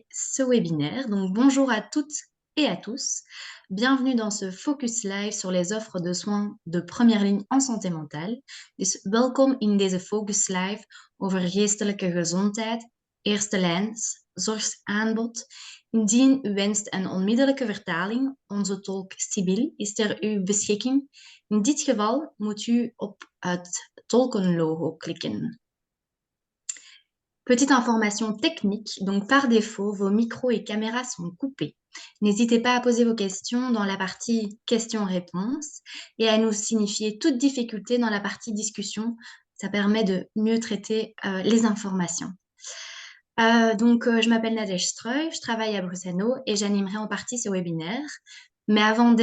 ce webinaire. Donc, bonjour à toutes et à tous. Bienvenue dans ce Focus Live sur les offres de soins de première ligne en santé mentale. Dus welkom in deze Focus Live over geestelijke gezondheid, eerste lijn, zorgaanbod. Indien u wenst een onmiddellijke vertaling, onze tolk Sibyl is ter uw beschikking. In dit geval moet u op het tolkenlogo klikken. Petite information technique, donc par défaut, vos micros et caméras sont coupés. N'hésitez pas à poser vos questions dans la partie questions-réponses et à nous signifier toute difficulté dans la partie discussion. Ça permet de mieux traiter les informations. Je m'appelle Nadège Streu, je travaille à Bruxelles et j'animerai en partie ce webinaire. Mais avant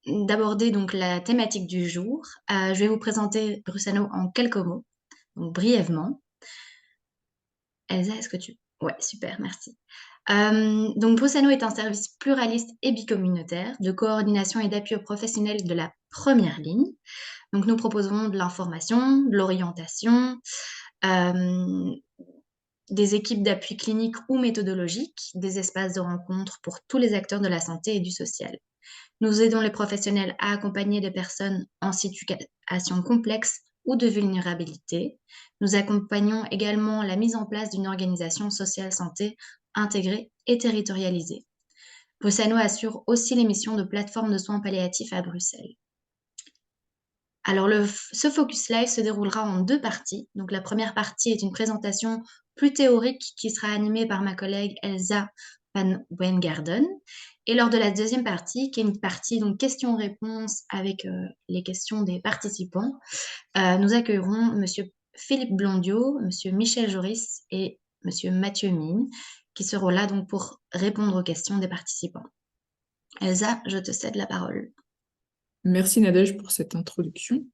d'aborder donc la thématique du jour, je vais vous présenter Bruxelles en quelques mots, donc brièvement. Elsa, est-ce que tu... Ouais, super, merci. Donc, Bruxelles est un service pluraliste et bicommunautaire de coordination et d'appui aux professionnels de la première ligne. Donc, nous proposons de l'information, de l'orientation, des équipes d'appui clinique ou méthodologique, des espaces de rencontre pour tous les acteurs de la santé et du social. Nous aidons les professionnels à accompagner des personnes en situation complexe ou de vulnérabilité. Nous accompagnons également la mise en place d'une organisation sociale santé intégrée et territorialisée. Bruxelles assure aussi les missions de plateforme de soins palliatifs à Bruxelles. Alors, ce Focus Live se déroulera en deux parties. Donc, la première partie est une présentation plus théorique qui sera animée par ma collègue Elsa Van Wijngaarden. Et lors de la deuxième partie, qui est une partie donc questions-réponses avec les questions des participants, nous accueillerons Monsieur Philippe Blondiot, Monsieur Michel Joris et Monsieur Mathieu Mine, qui seront là donc pour répondre aux questions des participants. Elsa, je te cède la parole. Merci Nadège pour cette introduction.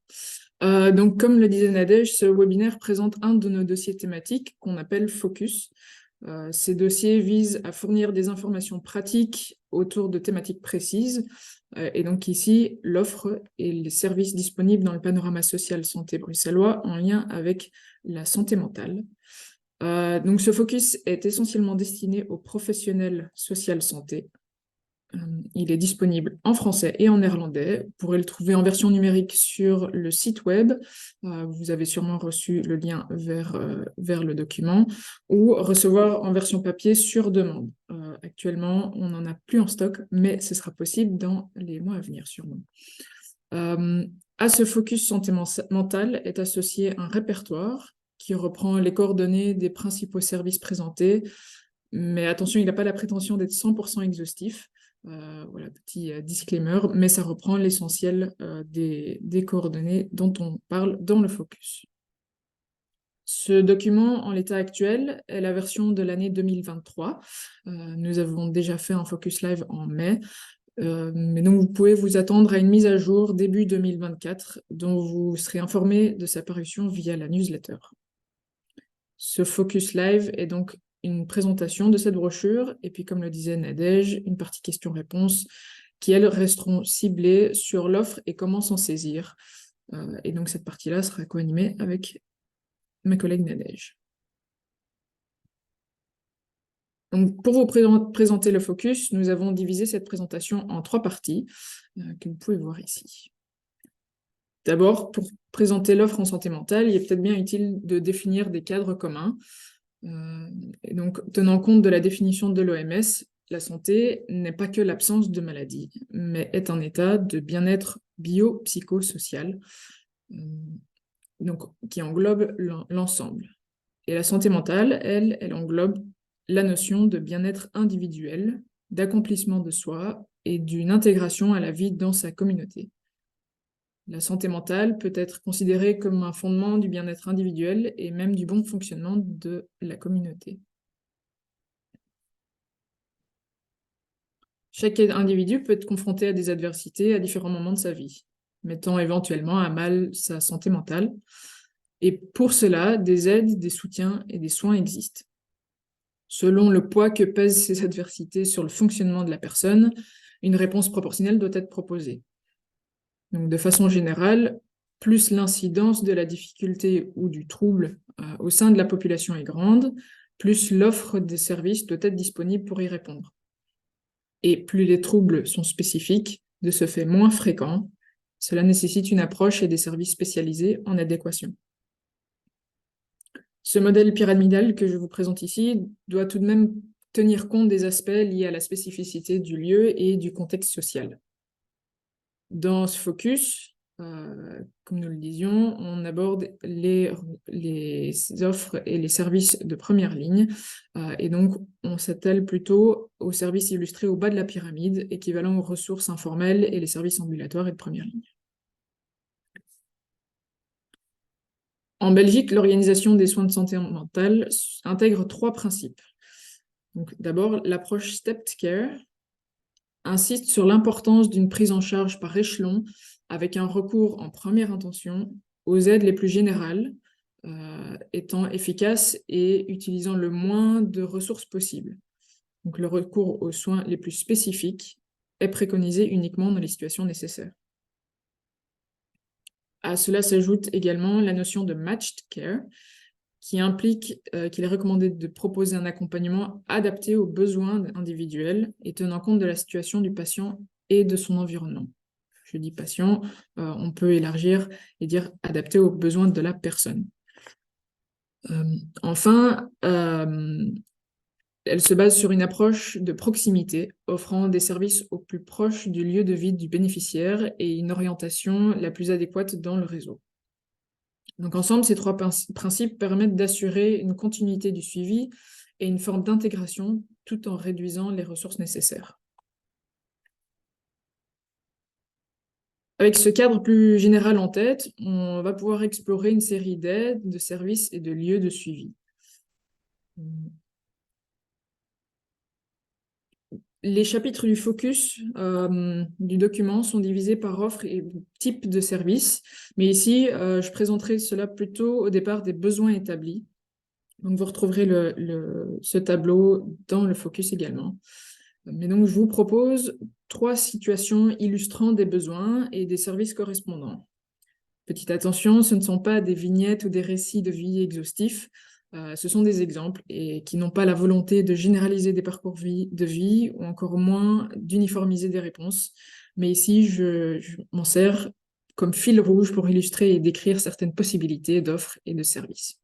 Donc, comme le disait Nadège, ce webinaire présente un de nos dossiers thématiques qu'on appelle Focus. Ces dossiers visent à fournir des informations pratiques autour de thématiques précises. Et donc ici, l'offre et les services disponibles dans le panorama social santé bruxellois en lien avec la santé mentale. Donc ce focus est essentiellement destiné aux professionnels social santé. Il est disponible en français et en néerlandais. Vous pourrez le trouver en version numérique sur le site web. Vous avez sûrement reçu le lien vers le document ou recevoir en version papier sur demande. Actuellement, on n'en a plus en stock, mais ce sera possible dans les mois à venir sûrement. À ce focus santé mentale est associé un répertoire qui reprend les coordonnées des principaux services présentés. Mais attention, il n'a pas la prétention d'être 100% exhaustif. Voilà, petit disclaimer, mais ça reprend l'essentiel des coordonnées dont on parle dans le focus. Ce document, en l'état actuel, est la version de l'année 2023. Nous avons déjà fait un focus live en mai, mais donc vous pouvez vous attendre à une mise à jour début 2024, dont vous serez informé de sa parution via la newsletter. Ce focus live est donc une présentation de cette brochure, et puis comme le disait Nadège, une partie questions-réponses qui, elles, resteront ciblées sur l'offre et comment s'en saisir. Et donc cette partie-là sera co-animée avec ma collègue Nadège. Donc pour vous présenter le focus, nous avons divisé cette présentation en trois parties, que vous pouvez voir ici. D'abord, pour présenter l'offre en santé mentale, il est peut-être bien utile de définir des cadres communs. Et donc, tenant compte de la définition de l'OMS, la santé n'est pas que l'absence de maladie, mais est un état de bien-être bio-psychosocial, donc qui englobe l'ensemble. Et la santé mentale, elle englobe la notion de bien-être individuel, d'accomplissement de soi et d'une intégration à la vie dans sa communauté. La santé mentale peut être considérée comme un fondement du bien-être individuel et même du bon fonctionnement de la communauté. Chaque individu peut être confronté à des adversités à différents moments de sa vie, mettant éventuellement à mal sa santé mentale. Et pour cela, des aides, des soutiens et des soins existent. Selon le poids que pèsent ces adversités sur le fonctionnement de la personne, une réponse proportionnelle doit être proposée. Donc, de façon générale, plus l'incidence de la difficulté ou du trouble au sein de la population est grande, plus l'offre des services doit être disponible pour y répondre. Et plus les troubles sont spécifiques, de ce fait moins fréquents, cela nécessite une approche et des services spécialisés en adéquation. Ce modèle pyramidal que je vous présente ici doit tout de même tenir compte des aspects liés à la spécificité du lieu et du contexte social. Dans ce focus, comme nous le disions, on aborde les offres et les services de première ligne, et donc on s'attelle plutôt aux services illustrés au bas de la pyramide, équivalent aux ressources informelles et les services ambulatoires et de première ligne. En Belgique, l'organisation des soins de santé mentale intègre 3 principes. Donc, d'abord, l'approche Stepped Care insiste sur l'importance d'une prise en charge par échelon avec un recours en première intention aux aides les plus générales, étant efficaces et utilisant le moins de ressources possibles. Donc, le recours aux soins les plus spécifiques est préconisé uniquement dans les situations nécessaires. À cela s'ajoute également la notion de matched care, qui implique qu'il est recommandé de proposer un accompagnement adapté aux besoins individuels et tenant compte de la situation du patient et de son environnement. Je dis patient, on peut élargir et dire adapté aux besoins de la personne. Enfin, elle se base sur une approche de proximité, offrant des services au plus proche du lieu de vie du bénéficiaire et une orientation la plus adéquate dans le réseau. Donc ensemble, ces 3 principes permettent d'assurer une continuité du suivi et une forme d'intégration tout en réduisant les ressources nécessaires. Avec ce cadre plus général en tête, on va pouvoir explorer une série d'aides, de services et de lieux de suivi. Les chapitres du focus du document sont divisés par offre et type de service, mais ici, je présenterai cela plutôt au départ des besoins établis. Donc, vous retrouverez ce tableau dans le focus également. Mais donc, je vous propose 3 situations illustrant des besoins et des services correspondants. Petite attention, ce ne sont pas des vignettes ou des récits de vie exhaustifs, ce sont des exemples et qui n'ont pas la volonté de généraliser des parcours de vie ou encore moins d'uniformiser des réponses. Mais ici, je m'en sers comme fil rouge pour illustrer et décrire certaines possibilités d'offres et de services.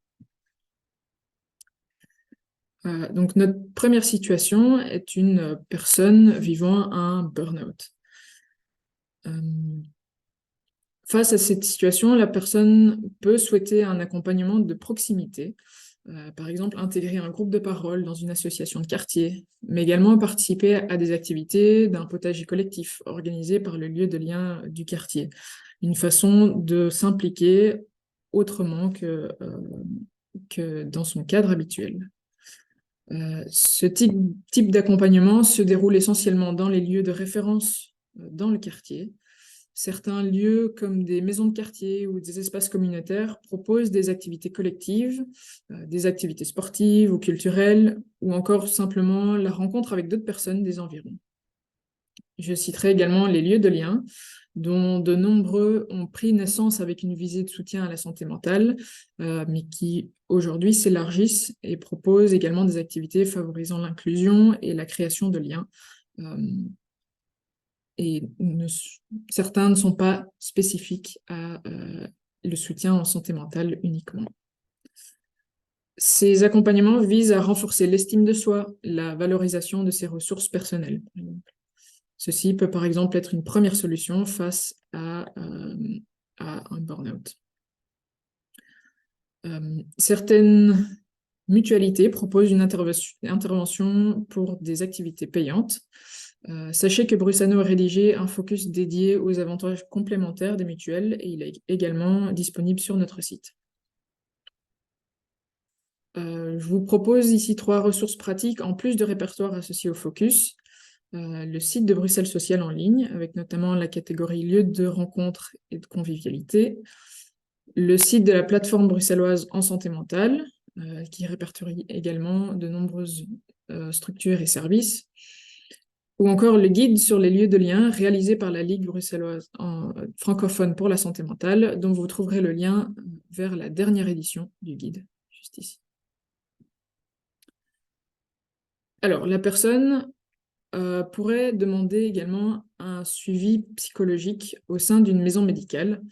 Donc, notre première situation est une personne vivant un burn-out. Face à cette situation, la personne peut souhaiter un accompagnement de proximité, par exemple intégrer un groupe de parole dans une association de quartier, mais également participer à des activités d'un potager collectif organisé par le lieu de lien du quartier. Une façon de s'impliquer autrement que dans son cadre habituel. Ce type d'accompagnement se déroule essentiellement dans les lieux de référence dans le quartier. Certains lieux, comme des maisons de quartier ou des espaces communautaires, proposent des activités collectives, des activités sportives ou culturelles, ou encore simplement la rencontre avec d'autres personnes des environs. Je citerai également les lieux de lien, dont de nombreux ont pris naissance avec une visée de soutien à la santé mentale, mais qui aujourd'hui s'élargissent et proposent également des activités favorisant l'inclusion et la création de liens. Et certains ne sont pas spécifiques à le soutien en santé mentale uniquement. Ces accompagnements visent à renforcer l'estime de soi, la valorisation de ses ressources personnelles, par exemple. Ceci peut par exemple être une première solution face à un burn-out. Certaines mutualités proposent une intervention pour des activités payantes. Sachez que Brusano a rédigé un focus dédié aux avantages complémentaires des mutuelles et il est également disponible sur notre site. Je vous propose ici 3 ressources pratiques en plus de répertoires associés au focus. Le site de Bruxelles Social en ligne, avec notamment la catégorie lieu de rencontre et de convivialité. Le site de la plateforme bruxelloise en santé mentale, qui répertorie également de nombreuses structures et services. Ou encore le guide sur les lieux de lien réalisé par la Ligue bruxelloise francophone pour la santé mentale, dont vous trouverez le lien vers la dernière édition du guide, juste ici. Alors, la personne pourrait demander également un suivi psychologique au sein d'une maison médicale,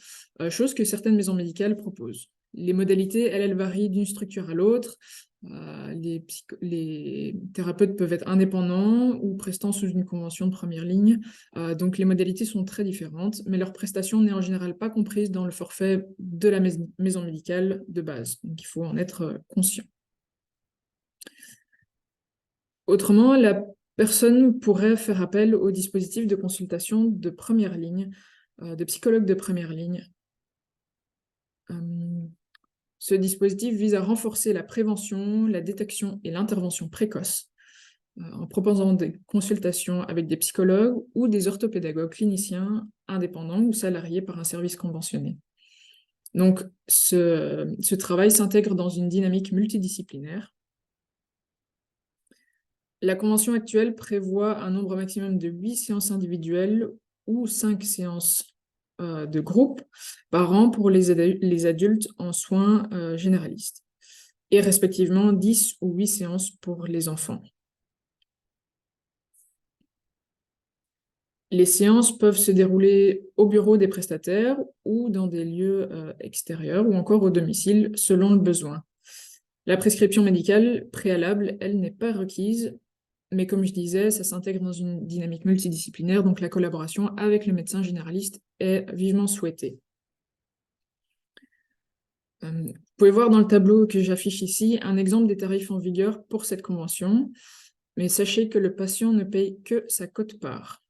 chose que certaines maisons médicales proposent. Les modalités, elles varient d'une structure à l'autre. Les thérapeutes peuvent être indépendants ou prestant sous une convention de première ligne. Donc les modalités sont très différentes, mais leur prestation n'est en général pas comprise dans le forfait de la maison médicale de base. Donc il faut en être conscient. Autrement, la personne pourrait faire appel au dispositif de consultation de première ligne, de psychologue de première ligne. Ce dispositif vise à renforcer la prévention, la détection et l'intervention précoce en proposant des consultations avec des psychologues ou des orthopédagogues cliniciens indépendants ou salariés par un service conventionné. Donc, ce travail s'intègre dans une dynamique multidisciplinaire. La convention actuelle prévoit un nombre maximum de 8 séances individuelles ou 5 séances de groupe par an pour les adultes en soins généralistes, et respectivement 10 ou 8 séances pour les enfants. Les séances peuvent se dérouler au bureau des prestataires ou dans des lieux extérieurs ou encore au domicile selon le besoin. La prescription médicale préalable, elle, n'est pas requise, mais comme je disais, ça s'intègre dans une dynamique multidisciplinaire, donc la collaboration avec le médecin généraliste est vivement souhaitée. Vous pouvez voir dans le tableau que j'affiche ici un exemple des tarifs en vigueur pour cette convention, mais sachez que le patient ne paye que sa quote-part.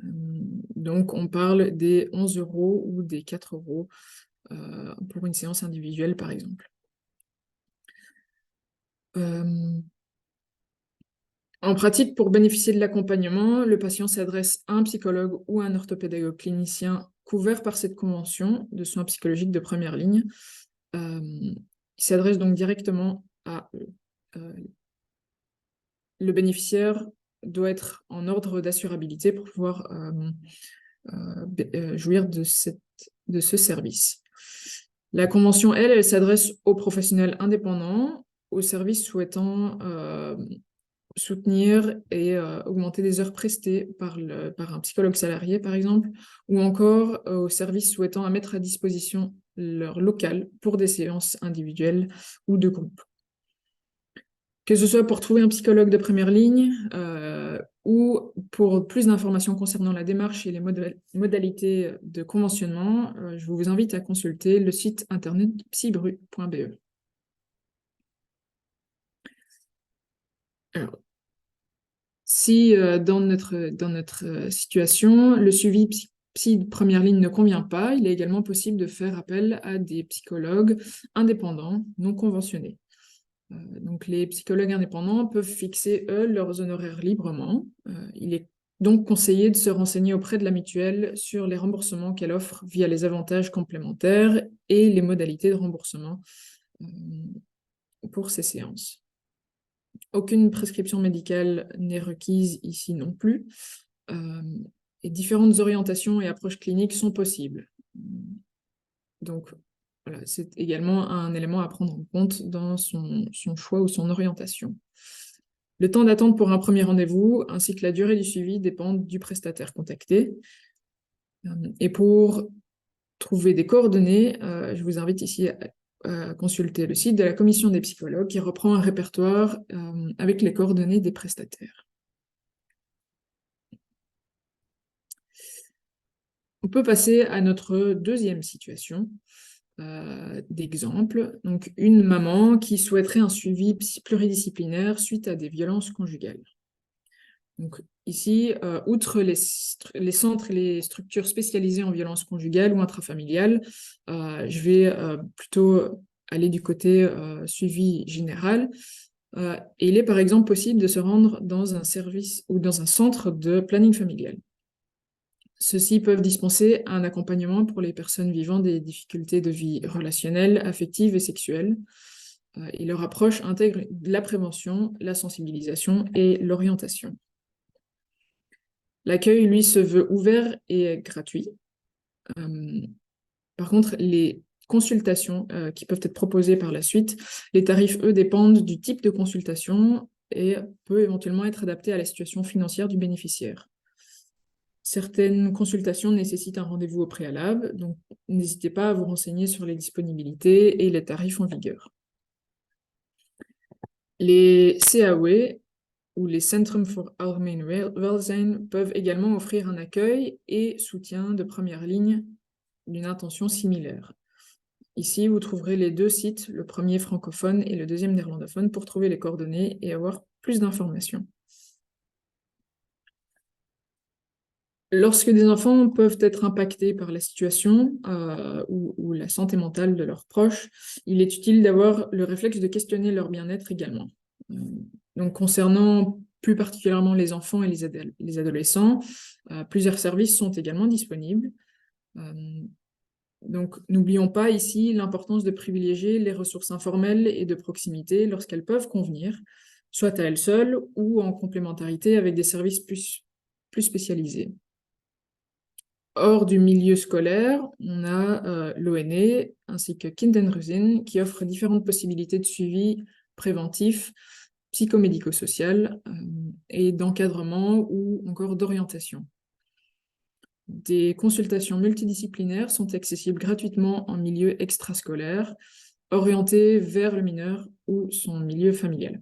Donc on parle des 11 € ou des 4 € pour une séance individuelle, par exemple. En pratique, pour bénéficier de l'accompagnement, le patient s'adresse à un psychologue ou à un orthopédagogue clinicien couvert par cette convention de soins psychologiques de première ligne. Il s'adresse donc directement à eux. Le bénéficiaire doit être en ordre d'assurabilité pour pouvoir jouir de ce service. La convention, elle s'adresse aux professionnels indépendants, aux services souhaitant soutenir et augmenter des heures prestées par un psychologue salarié, par exemple, ou encore aux services souhaitant à mettre à disposition leur local pour des séances individuelles ou de groupe. Que ce soit pour trouver un psychologue de première ligne ou pour plus d'informations concernant la démarche et les modalités de conventionnement, je vous invite à consulter le site internet psybru.be. Alors, si dans notre situation, le suivi psy de première ligne ne convient pas, il est également possible de faire appel à des psychologues indépendants, non conventionnés. Donc les psychologues indépendants peuvent fixer, eux, leurs honoraires librement. Il est donc conseillé de se renseigner auprès de la mutuelle sur les remboursements qu'elle offre via les avantages complémentaires et les modalités de remboursement pour ces séances. Aucune prescription médicale n'est requise ici non plus. Et différentes orientations et approches cliniques sont possibles. Donc, voilà, c'est également un élément à prendre en compte dans son choix ou son orientation. Le temps d'attente pour un premier rendez-vous ainsi que la durée du suivi dépendent du prestataire contacté. Et pour trouver des coordonnées, je vous invite ici à consulter le site de la commission des psychologues qui reprend un répertoire avec les coordonnées des prestataires. On peut passer à notre deuxième situation d'exemple. Donc, une maman qui souhaiterait un suivi pluridisciplinaire suite à des violences conjugales. Donc, ici, outre les centres et les structures spécialisées en violences conjugales ou intrafamiliales, je vais plutôt aller du côté suivi général. Et il est par exemple possible de se rendre dans un service ou dans un centre de planning familial. Ceux-ci peuvent dispenser un accompagnement pour les personnes vivant des difficultés de vie relationnelle, affective et sexuelle. Et leur approche intègre la prévention, la sensibilisation et l'orientation. L'accueil, lui, se veut ouvert et gratuit. Par contre, les consultations qui peuvent être proposées par la suite, les tarifs, eux, dépendent du type de consultation et peut éventuellement être adapté à la situation financière du bénéficiaire. Certaines consultations nécessitent un rendez-vous au préalable, donc n'hésitez pas à vous renseigner sur les disponibilités et les tarifs en vigueur. Les CAW, ou les Centrum voor Algemeen Welzijn, peuvent également offrir un accueil et soutien de première ligne d'une intention similaire. Ici, vous trouverez les deux sites, le premier francophone et le deuxième néerlandophone, pour trouver les coordonnées et avoir plus d'informations. Lorsque des enfants peuvent être impactés par la situation ou la santé mentale de leurs proches, il est utile d'avoir le réflexe de questionner leur bien-être également. Donc, concernant plus particulièrement les enfants et les adolescents, plusieurs services sont également disponibles. Donc, n'oublions pas ici l'importance de privilégier les ressources informelles et de proximité lorsqu'elles peuvent convenir, soit à elles seules ou en complémentarité avec des services plus spécialisés. Hors du milieu scolaire, on a l'ONE ainsi que Kinderhuizen qui offrent différentes possibilités de suivi préventif, psychomédico-social et d'encadrement ou encore d'orientation. Des consultations multidisciplinaires sont accessibles gratuitement en milieu extrascolaire, orientées vers le mineur ou son milieu familial.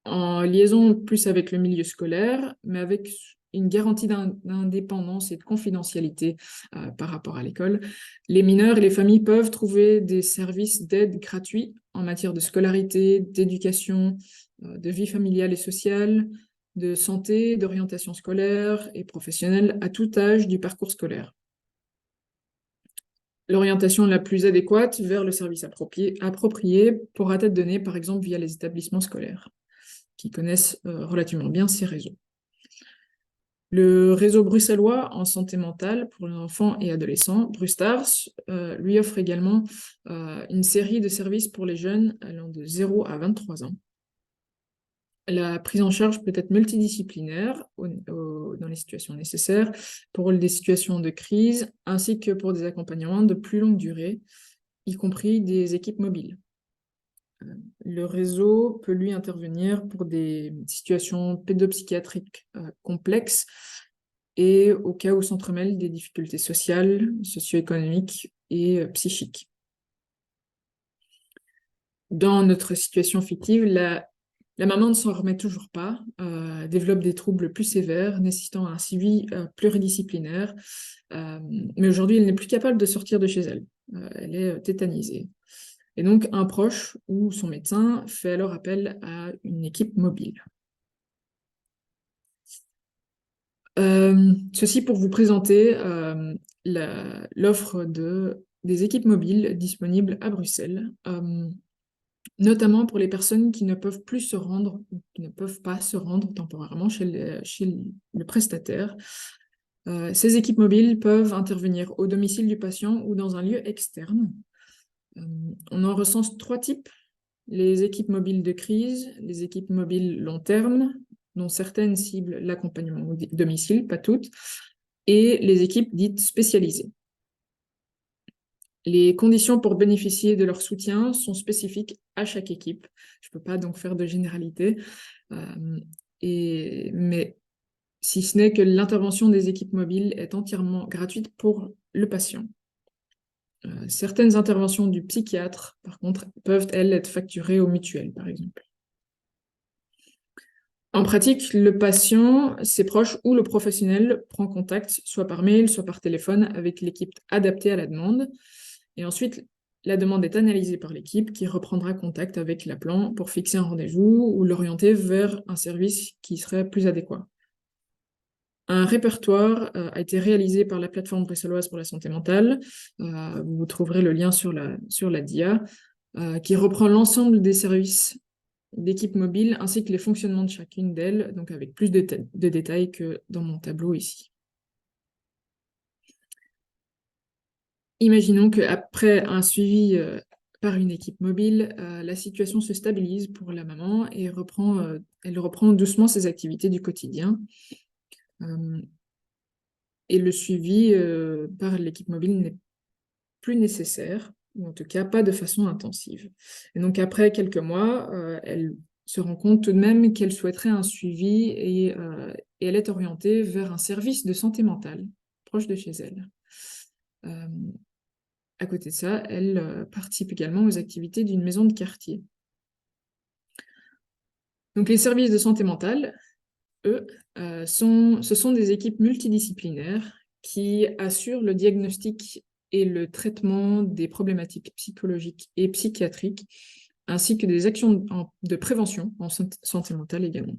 En liaison plus avec le milieu scolaire, mais avec une garantie d'indépendance et de confidentialité par rapport à l'école, les mineurs et les familles peuvent trouver des services d'aide gratuits en matière de scolarité, d'éducation, de vie familiale et sociale, de santé, d'orientation scolaire et professionnelle à tout âge du parcours scolaire. L'orientation la plus adéquate vers le service approprié pourra être donnée par exemple via les établissements scolaires, qui connaissent relativement bien ces réseaux. Le réseau bruxellois en santé mentale pour les enfants et adolescents, Brustars, lui offre également une série de services pour les jeunes allant de 0 à 23 ans. La prise en charge peut être multidisciplinaire dans les situations nécessaires, pour des situations de crise, ainsi que pour des accompagnements de plus longue durée, y compris des équipes mobiles. Le réseau peut lui intervenir pour des situations pédopsychiatriques complexes et au cas où s'entremêlent des difficultés sociales, socio-économiques et psychiques. Dans notre situation fictive, la maman ne s'en remet toujours pas, développe des troubles plus sévères, nécessitant un suivi pluridisciplinaire, mais aujourd'hui, elle n'est plus capable de sortir de chez elle. Elle est tétanisée. Et donc, un proche ou son médecin fait alors appel à une équipe mobile. Ceci pour vous présenter l'offre des équipes mobiles disponibles à Bruxelles, notamment pour les personnes qui ne peuvent plus se rendre, ou qui ne peuvent pas se rendre temporairement chez le prestataire. Ces équipes mobiles peuvent intervenir au domicile du patient ou dans un lieu externe. On en recense 3 types: les équipes mobiles de crise, les équipes mobiles long terme, dont certaines ciblent l'accompagnement au domicile, pas toutes, et les équipes dites spécialisées. Les conditions pour bénéficier de leur soutien sont spécifiques à chaque équipe. Je ne peux pas donc faire de généralité, mais si ce n'est que l'intervention des équipes mobiles est entièrement gratuite pour le patient. Certaines interventions du psychiatre, par contre, peuvent, elles, être facturées aux mutuelles, par exemple. En pratique, le patient, ses proches ou le professionnel prend contact, soit par mail, soit par téléphone, avec l'équipe adaptée à la demande. Et ensuite, la demande est analysée par l'équipe qui reprendra contact avec l'appelant pour fixer un rendez-vous ou l'orienter vers un service qui serait plus adéquat. Un répertoire a été réalisé par la plateforme bruxelloise pour la santé mentale. Vous trouverez le lien sur la dia, qui reprend l'ensemble des services d'équipe mobile ainsi que les fonctionnements de chacune d'elles, donc avec plus de détails que dans mon tableau ici. Imaginons qu'après un suivi par une équipe mobile, la situation se stabilise pour la maman et elle reprend doucement ses activités du quotidien. Et le suivi par l'équipe mobile n'est plus nécessaire. ou en tout cas pas de façon intensive. Et donc après quelques mois, elle se rend compte tout de même qu'elle souhaiterait un suivi et elle est orientée vers un service de santé mentale proche de chez elle. Euh, à côté de ça, elle participe également aux activités d'une maison de quartier. Donc les services de santé mentale, eux, ce sont des équipes multidisciplinaires qui assurent le diagnostic et le traitement des problématiques psychologiques et psychiatriques, ainsi que des actions de prévention en santé mentale également.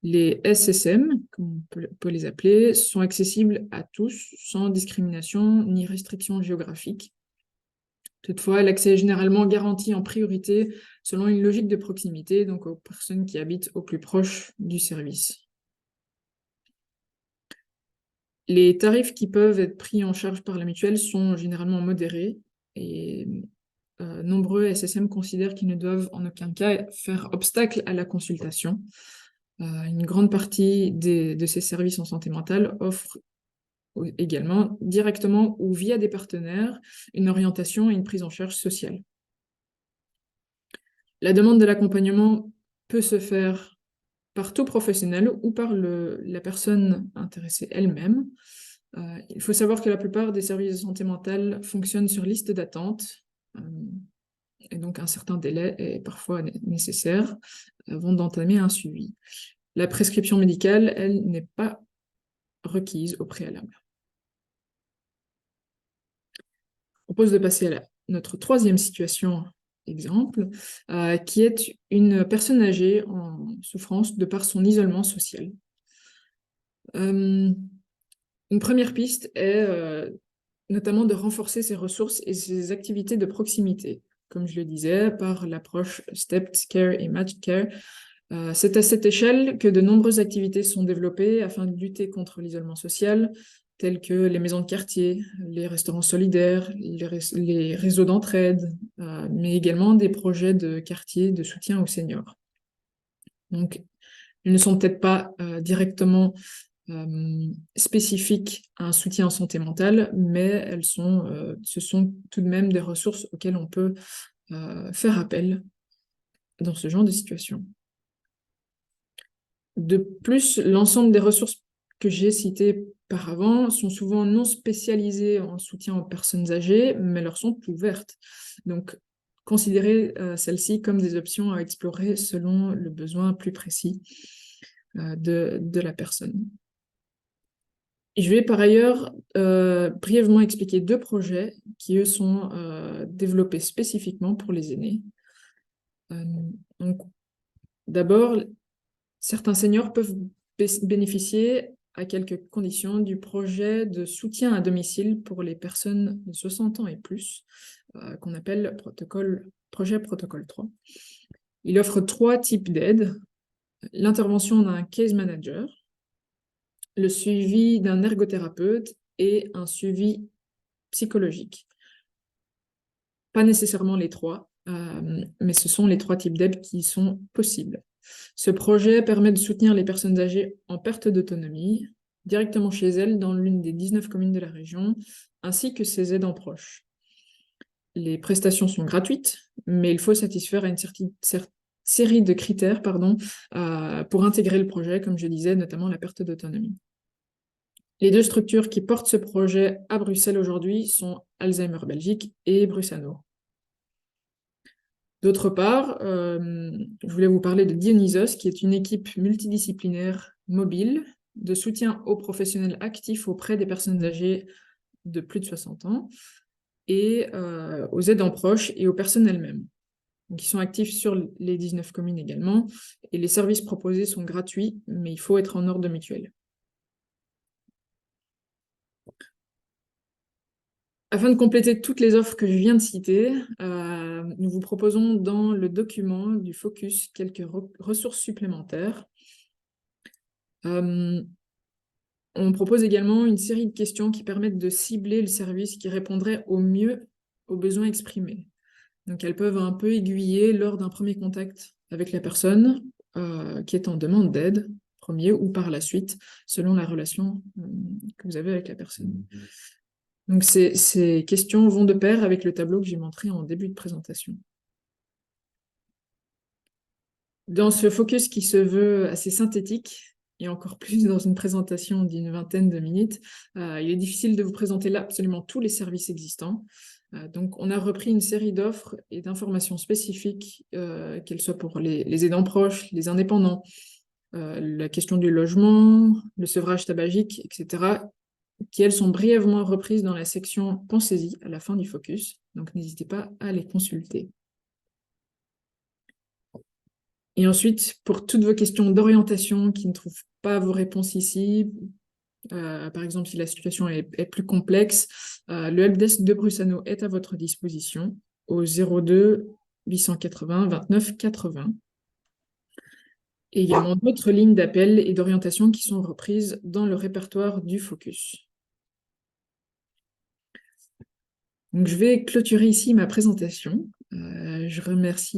Les SSM, comme on peut les appeler, sont accessibles à tous, sans discrimination ni restriction géographique. Toutefois, l'accès est généralement garanti en priorité selon une logique de proximité, donc aux personnes qui habitent au plus proche du service. Les tarifs qui peuvent être pris en charge par la mutuelle sont généralement modérés et nombreux SSM considèrent qu'ils ne doivent en aucun cas faire obstacle à la consultation. Une grande partie de ces services en santé mentale offrent également directement ou via des partenaires une orientation et une prise en charge sociale. La demande de l'accompagnement peut se faire par tout professionnel ou par la personne intéressée elle-même. Il faut savoir que la plupart des services de santé mentale fonctionnent sur liste d'attente, et donc un certain délai est parfois nécessaire avant d'entamer un suivi. La prescription médicale, elle, n'est pas requise au préalable. Je propose de passer à notre troisième situation exemple, qui est une personne âgée en souffrance de par son isolement social. Une première piste est notamment de renforcer ses ressources et ses activités de proximité, comme je le disais, par l'approche Stepped Care et Matched Care. C'est à cette échelle que de nombreuses activités sont développées afin de lutter contre l'isolement social, tels que les maisons de quartier, les restaurants solidaires, les réseaux d'entraide, mais également des projets de quartier de soutien aux seniors. Donc, ils ne sont peut-être pas directement spécifiques à un soutien en santé mentale, mais ce sont tout de même des ressources auxquelles on peut faire appel dans ce genre de situation. De plus, l'ensemble des ressources que j'ai citées par avant sont souvent non spécialisées en soutien aux personnes âgées, mais leur sont ouvertes. Donc, considérez celles-ci comme des options à explorer selon le besoin plus précis de la personne. Je vais par ailleurs brièvement expliquer deux projets qui, eux, sont développés spécifiquement pour les aînés. Donc, d'abord, certains seniors peuvent bénéficier, à quelques conditions, du projet de soutien à domicile pour les personnes de 60 ans et plus, qu'on appelle projet protocole 3. Il offre 3 types d'aides: l'intervention d'un case manager, le suivi d'un ergothérapeute et un suivi psychologique. Pas nécessairement les 3, mais ce sont les 3 types d'aides qui sont possibles. Ce projet permet de soutenir les personnes âgées en perte d'autonomie, directement chez elles dans l'une des 19 communes de la région, ainsi que ses aidants proches. Les prestations sont gratuites, mais il faut satisfaire à une série de critères pour intégrer le projet, comme je disais, notamment la perte d'autonomie. Les 2 structures qui portent ce projet à Bruxelles aujourd'hui sont Alzheimer Belgique et Brusano. D'autre part, je voulais vous parler de Dionysos, qui est une équipe multidisciplinaire mobile de soutien aux professionnels actifs auprès des personnes âgées de plus de 60 ans et aux aidants proches et aux personnes elles-mêmes. Donc, ils sont actifs sur les 19 communes également, et les services proposés sont gratuits, mais il faut être en ordre mutuel. Afin de compléter toutes les offres que je viens de citer, nous vous proposons dans le document du Focus quelques ressources supplémentaires. On propose également une série de questions qui permettent de cibler le service qui répondrait au mieux aux besoins exprimés. Donc, elles peuvent un peu aiguiller lors d'un premier contact avec la personne qui est en demande d'aide, premier ou par la suite, selon la relation que vous avez avec la personne. Donc, ces questions vont de pair avec le tableau que j'ai montré en début de présentation. Dans ce focus qui se veut assez synthétique, et encore plus dans une présentation d'une vingtaine de minutes, il est difficile de vous présenter là absolument tous les services existants. Donc, on a repris une série d'offres et d'informations spécifiques, qu'elles soient pour les aidants proches, les indépendants, la question du logement, le sevrage tabagique, etc., qui, elles, sont brièvement reprises dans la section « Pensez-y » à la fin du focus. Donc, n'hésitez pas à les consulter. Et ensuite, pour toutes vos questions d'orientation qui ne trouvent pas vos réponses ici, par exemple si la situation est plus complexe, le helpdesk de Brusano est à votre disposition au 02 880 29 80. Et également d'autres lignes d'appel et d'orientation qui sont reprises dans le répertoire du focus. Donc, je vais clôturer ici ma présentation. Je remercie